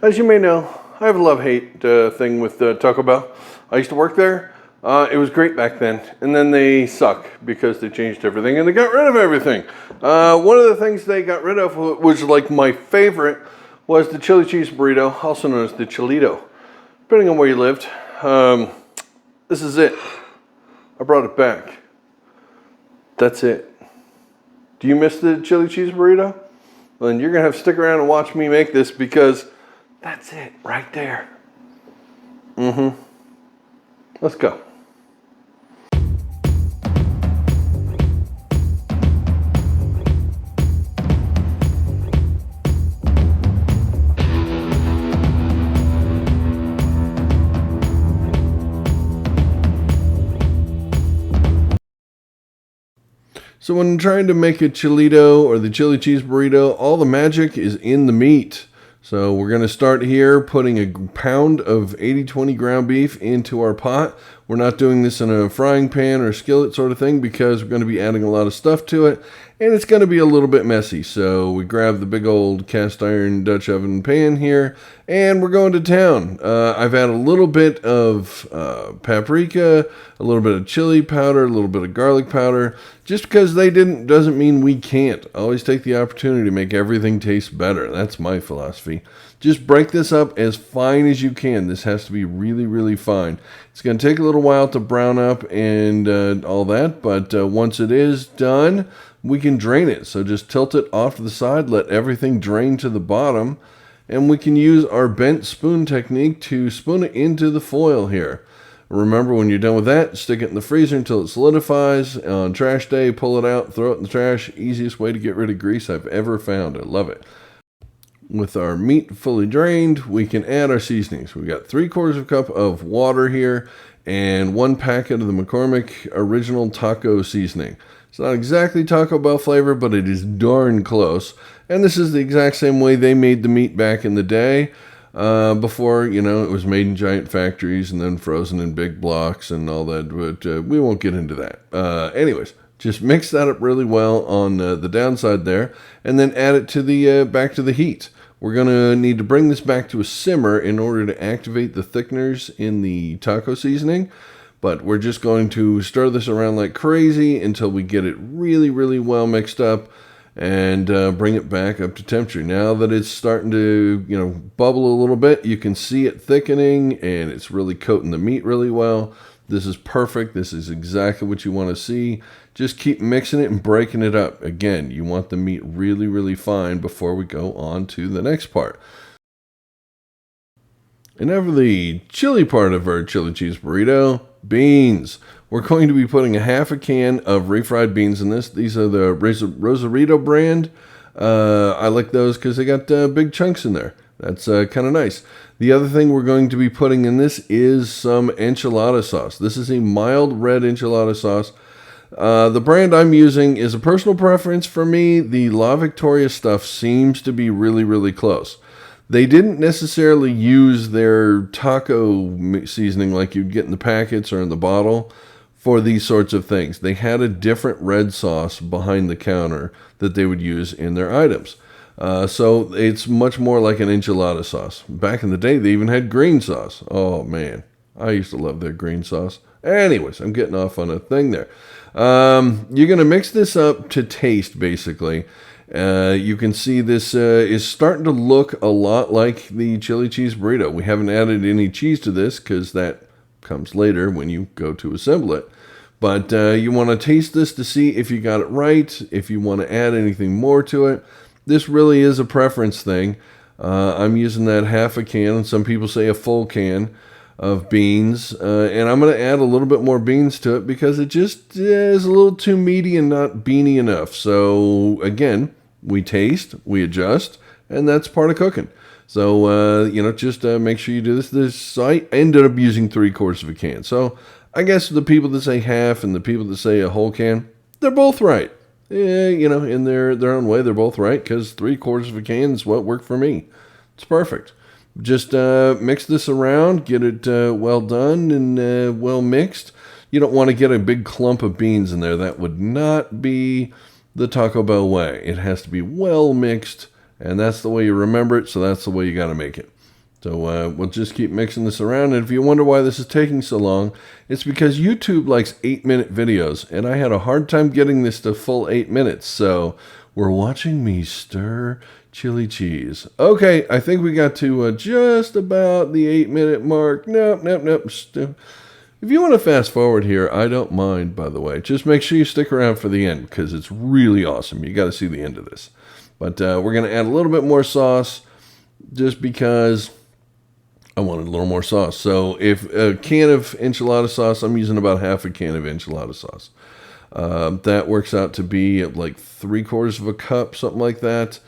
As you may know, I have a love-hate thing with Taco Bell. I used to work there. It was great back then, and then they suck because they changed everything and they got rid of everything. One of the things they got rid of, which was like my favorite, was the chili cheese burrito, also known as the Chilito. Depending on where you lived, this is it. I brought it back. That's it. Do you miss the chili cheese burrito? Well, then you're gonna have to stick around and watch me make this because that's it right there. Let's go. So when trying to make a Chilito or the chili cheese burrito, all the magic is in the meat. So we're going to start here putting a pound of 80-20 ground beef into our pot. We're not doing this in a frying pan or skillet sort of thing because we're going to be adding a lot of stuff to it. And it's going to be a little bit messy. So we grab the big old cast iron Dutch oven pan here and we're going to town. I've added a little bit of paprika, a little bit of chili powder, a little bit of garlic powder. Just because they didn't doesn't mean we can't. Always take the opportunity to make everything taste better. That's my philosophy. Just break this up as fine as you can. This has to be really, really fine. It's going to take a little while to brown up and all that, but once it is done, we can drain it. So just tilt it off to the side, let everything drain to the bottom, and we can use our bent spoon technique to spoon it into the foil here. Remember, when you're done with that, stick it in the freezer until it solidifies. On trash day, pull it out, throw it in the trash. Easiest way to get rid of grease I've ever found. I love it. With our meat fully drained, we can add our seasonings. We got 3/4 cup of water here and 1 packet of the McCormick original taco seasoning. It's not exactly Taco Bell flavor, but it is darn close. And this is the exact same way they made the meat back in the day. Before, you know, it was made in giant factories and then frozen in big blocks and all that, but we won't get into that. Anyways, just mix that up really well on the downside there, and then add it to the back to the heat. We're going to need to bring this back to a simmer in order to activate the thickeners in the taco seasoning, but we're just going to stir this around like crazy until we get it really, really well mixed up, and bring it back up to temperature. Now that it's starting to, you know, bubble a little bit, you can see it thickening and it's really coating the meat really well. This is perfect. This is exactly what you want to see. Just keep mixing it and breaking it up. Again, you want the meat really, really fine before we go on to the next part. And now for the chili part of our chili cheese burrito, beans. We're going to be putting a 1/2 can of refried beans in this. These are the Rosarito brand. I like those because they got big chunks in there. That's kind of nice. The other thing we're going to be putting in this is some enchilada sauce. This is a mild red enchilada sauce. The brand I'm using is a personal preference for me. The La Victoria stuff seems to be really, really close. They didn't necessarily use their taco seasoning like you'd get in the packets or in the bottle for these sorts of things. They had a different red sauce behind the counter that they would use in their items. So it's much more like an enchilada sauce. Back in the day, they even had green sauce. Oh, man. I used to love their green sauce. Anyways, I'm getting off on a thing there. You're going to mix this up to taste, basically. You can see this is starting to look a lot like the chili cheese burrito. We haven't added any cheese to this because that comes later when you go to assemble it. But you want to taste this to see if you got it right, if you want to add anything more to it. This really is a preference thing. I'm using that 1/2 can, and some people say a full can of beans. And I'm going to add a little bit more beans to it because it just is a little too meaty and not beany enough. So again, we taste, we adjust, and that's part of cooking. So, you know, just make sure you do this. I ended up using 3/4 can. So I guess the people that say half and the people that say a whole can, they're both right. You know, in their own way, they're both right because 3/4 can is what worked for me. It's perfect. Just mix this around, get it well done and well mixed. You don't want to get a big clump of beans in there. That would not be the Taco Bell way. It has to be well mixed, and that's the way you remember it, so that's the way you got to make it. So we'll just keep mixing this around. And if you wonder why this is taking so long, it's because YouTube likes 8-minute videos. And I had a hard time getting this to full 8 minutes. So we're watching me stir chili cheese. Okay, I think we got to just about the 8-minute mark. Nope. If you want to fast forward here, I don't mind, by the way. Just make sure you stick around for the end because it's really awesome. You got to see the end of this. But we're going to add a little bit more sauce just because I wanted a little more sauce. So if a can of enchilada sauce, I'm using about half a can of enchilada sauce. That works out to be like 3/4 of a cup, something like that.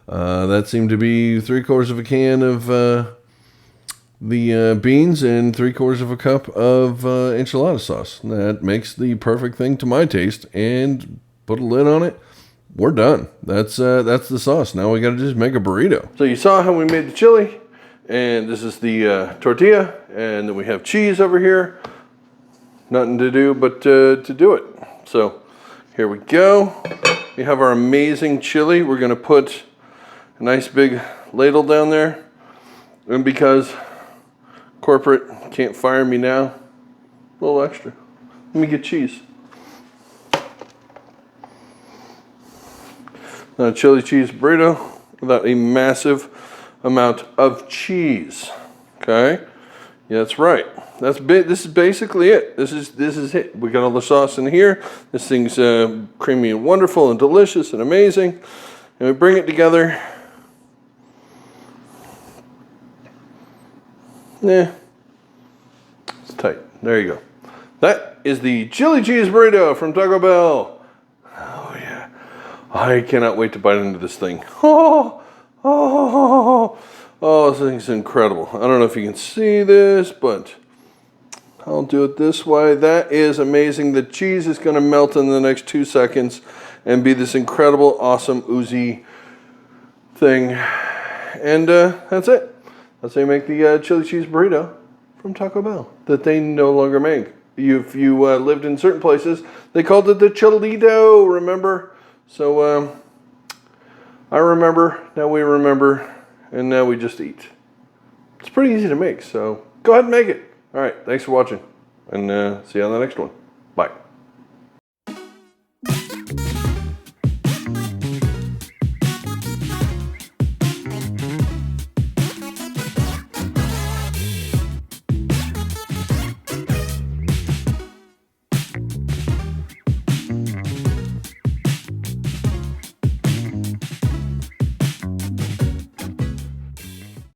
That seemed to be 3/4 of a can of the beans and 3/4 of a cup of enchilada sauce. That makes the perfect thing to my taste. And put a lid on it. We're done. That's the sauce. Now we got to just make a burrito. So you saw how we made the chili. And this is the tortilla, and then we have cheese over here. Nothing to do but to do it. So here we go. We have our amazing chili. We're going to put a nice big ladle down there. And because corporate can't fire me now, a little extra. Let me get cheese. Now a chili cheese burrito without a massive amount of cheese. Okay, yeah, that's right. This is basically it. This is it. We got all the sauce in here. This thing's creamy and wonderful and delicious and amazing. And we bring it together. Yeah, it's tight. There you go. That is the chili cheese burrito from Taco Bell. Oh yeah, I cannot wait to bite into this thing. Oh, this thing's incredible. I don't know if you can see this, but I'll do it this way. That is amazing. The cheese is going to melt in the next 2 seconds and be this incredible, awesome, oozy thing. And that's it. That's how you make the chili cheese burrito from Taco Bell that they no longer make. If you lived in certain places, they called it the Chilito, remember? So, I remember, now we remember, and now we just eat. It's pretty easy to make, so go ahead and make it. All right, thanks for watching, and see you on the next one.